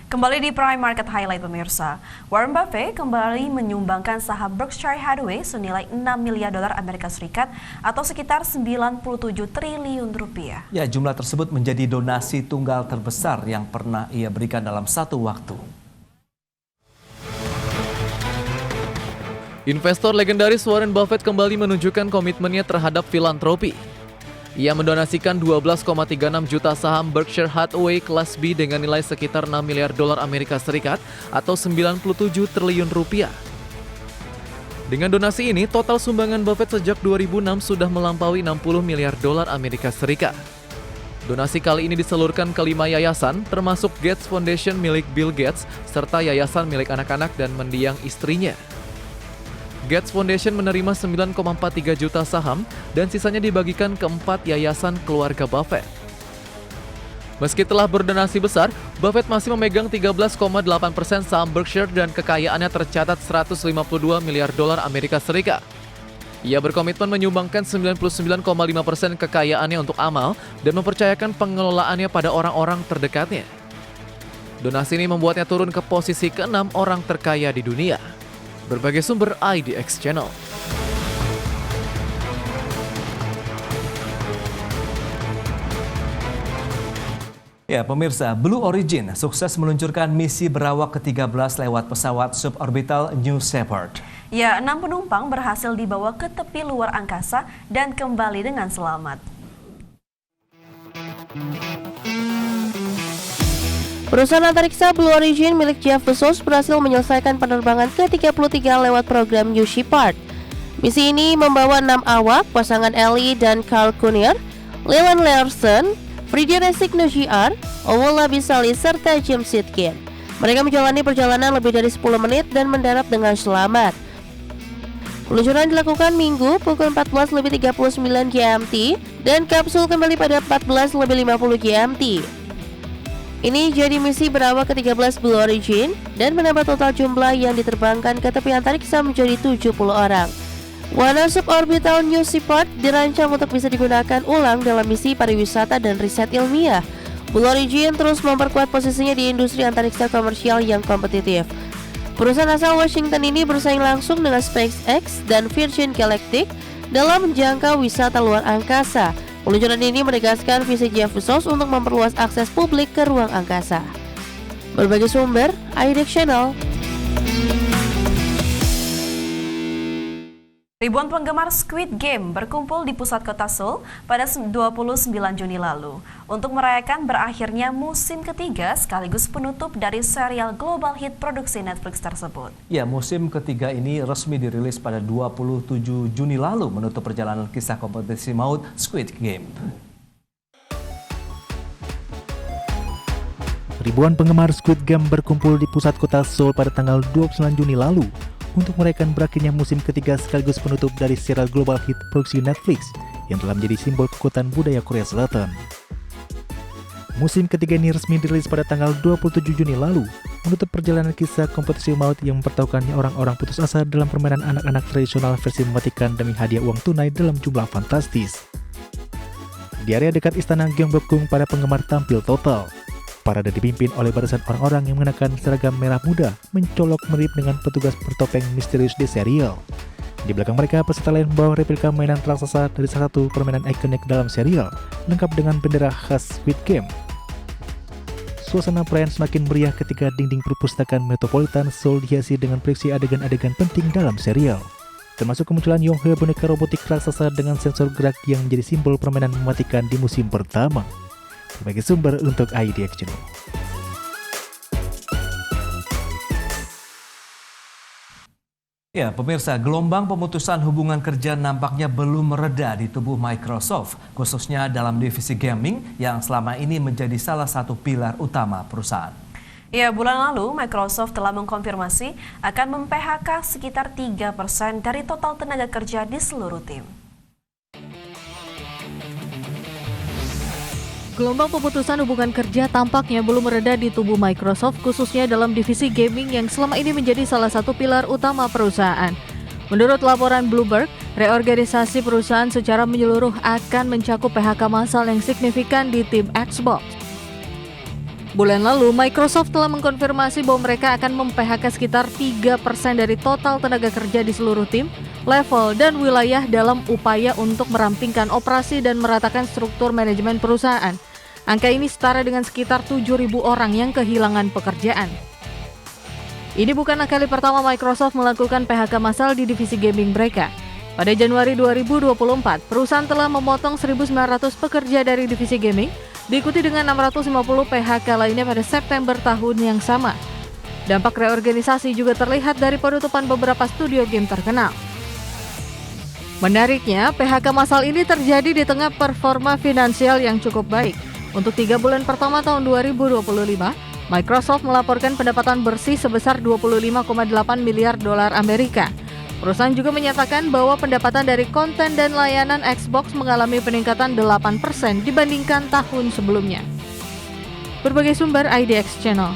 Kembali di Prime Market Highlight pemirsa, Warren Buffett kembali menyumbangkan saham Berkshire Hathaway senilai 6 miliar dolar Amerika Serikat atau sekitar 97 triliun rupiah. Ya, jumlah tersebut menjadi donasi tunggal terbesar yang pernah ia berikan dalam satu waktu. Investor legendaris Warren Buffett kembali menunjukkan komitmennya terhadap filantropi. Ia mendonasikan 12,36 juta saham Berkshire Hathaway kelas B dengan nilai sekitar 6 miliar dolar Amerika Serikat atau 97 triliun rupiah. Dengan donasi ini, total sumbangan Buffett sejak 2006 sudah melampaui 60 miliar dolar Amerika Serikat. Donasi kali ini disalurkan ke 5 yayasan, termasuk Gates Foundation milik Bill Gates, serta yayasan milik anak-anak dan mendiang istrinya. Gates Foundation menerima 9,43 juta saham dan sisanya dibagikan ke 4 yayasan keluarga Buffett. Meski telah berdonasi besar, Buffett masih memegang 13,8% saham Berkshire dan kekayaannya tercatat 152 miliar dolar Amerika Serikat. Ia berkomitmen menyumbangkan 99,5% kekayaannya untuk amal dan mempercayakan pengelolaannya pada orang-orang terdekatnya. Donasi ini membuatnya turun ke posisi ke-6 orang terkaya di dunia. Berbagai sumber IDX Channel. Ya, pemirsa, Blue Origin sukses meluncurkan misi berawak ke-13 lewat pesawat suborbital New Shepard. Ya, 6 penumpang berhasil dibawa ke tepi luar angkasa dan kembali dengan selamat. Perusahaan antariksa Blue Origin milik Jeff Bezos berhasil menyelesaikan penerbangan ke-33 lewat program New Shepard. Misi ini membawa 6 awak, pasangan Ellie dan Carl Coonier, Leland Larson, Friedrich Nogiar, Owen Labisali, serta Jim Sitkin. Mereka menjalani perjalanan lebih dari 10 menit dan mendarat dengan selamat. Peluncuran dilakukan Minggu pukul 14.39 GMT dan kapsul kembali pada 14.50 GMT. Ini jadi misi berawak ke-13 Blue Origin dan menambah total jumlah yang diterbangkan ke tepi antariksa menjadi 70 orang. Wahana suborbital New Shepard dirancang untuk bisa digunakan ulang dalam misi pariwisata dan riset ilmiah. Blue Origin terus memperkuat posisinya di industri antariksa komersial yang kompetitif. Perusahaan asal Washington ini bersaing langsung dengan SpaceX dan Virgin Galactic dalam menjangkau wisata luar angkasa. Peluncuran ini menegaskan visi Jeff Bezos untuk memperluas akses publik ke ruang angkasa. Berbagai sumber, IDX Channel. Ribuan penggemar Squid Game berkumpul di pusat kota Seoul pada 29 Juni lalu untuk merayakan berakhirnya musim ketiga sekaligus penutup dari serial global hit produksi Netflix tersebut. Ya, musim ketiga ini resmi dirilis pada 27 Juni lalu menutup perjalanan kisah kompetisi maut Squid Game. Ribuan penggemar Squid Game berkumpul di pusat kota Seoul pada tanggal 29 Juni lalu untuk merayakan berakhirnya musim ketiga sekaligus penutup dari serial global hit produksi Netflix yang telah menjadi simbol kekuatan budaya Korea Selatan. Musim ketiga ini resmi dirilis pada tanggal 27 Juni lalu, menutup perjalanan kisah kompetisi maut yang mempertaruhkan orang-orang putus asa dalam permainan anak-anak tradisional versi mematikan demi hadiah uang tunai dalam jumlah fantastis. Di area dekat istana Gyeongbokgung, para penggemar tampil total. Parade dipimpin oleh barisan orang-orang yang mengenakan seragam merah muda, mencolok mirip dengan petugas bertopeng misterius di serial. Di belakang mereka, peserta lain membawa replika mainan raksasa dari salah satu permainan ikonik dalam serial, lengkap dengan bendera khas Squid Game. Suasana perayaan semakin meriah ketika dinding perpustakaan Metropolitan Seoul dihiasi dengan proyeksi adegan-adegan penting dalam serial, termasuk kemunculan Yonghae, boneka robotik raksasa dengan sensor gerak yang menjadi simbol permainan mematikan di musim pertama. Sebagai sumber untuk IDX Channel. Ya, pemirsa, gelombang pemutusan hubungan kerja nampaknya belum mereda di tubuh Microsoft, khususnya dalam divisi gaming yang selama ini menjadi salah satu pilar utama perusahaan. Ya, bulan lalu Microsoft telah mengkonfirmasi akan mem-PHK sekitar 3% dari total tenaga kerja di seluruh tim. Gelombang pemutusan hubungan kerja tampaknya belum mereda di tubuh Microsoft, khususnya dalam divisi gaming yang selama ini menjadi salah satu pilar utama perusahaan. Menurut laporan Bloomberg, reorganisasi perusahaan secara menyeluruh akan mencakup PHK massal yang signifikan di tim Xbox. Bulan lalu, Microsoft telah mengkonfirmasi bahwa mereka akan mem-PHK sekitar 3% dari total tenaga kerja di seluruh tim, level, dan wilayah dalam upaya untuk merampingkan operasi dan meratakan struktur manajemen perusahaan. Angka ini setara dengan sekitar 7.000 orang yang kehilangan pekerjaan. Ini bukanlah kali pertama Microsoft melakukan PHK massal di divisi gaming mereka. Pada Januari 2024, perusahaan telah memotong 1.900 pekerja dari divisi gaming, diikuti dengan 650 PHK lainnya pada September tahun yang sama. Dampak reorganisasi juga terlihat dari penutupan beberapa studio game terkenal. Menariknya, PHK massal ini terjadi di tengah performa finansial yang cukup baik. Untuk 3 bulan pertama tahun 2025, Microsoft melaporkan pendapatan bersih sebesar 25,8 miliar dolar Amerika. Perusahaan juga menyatakan bahwa pendapatan dari konten dan layanan Xbox mengalami peningkatan 8% dibandingkan tahun sebelumnya. Berbagai sumber IDX Channel.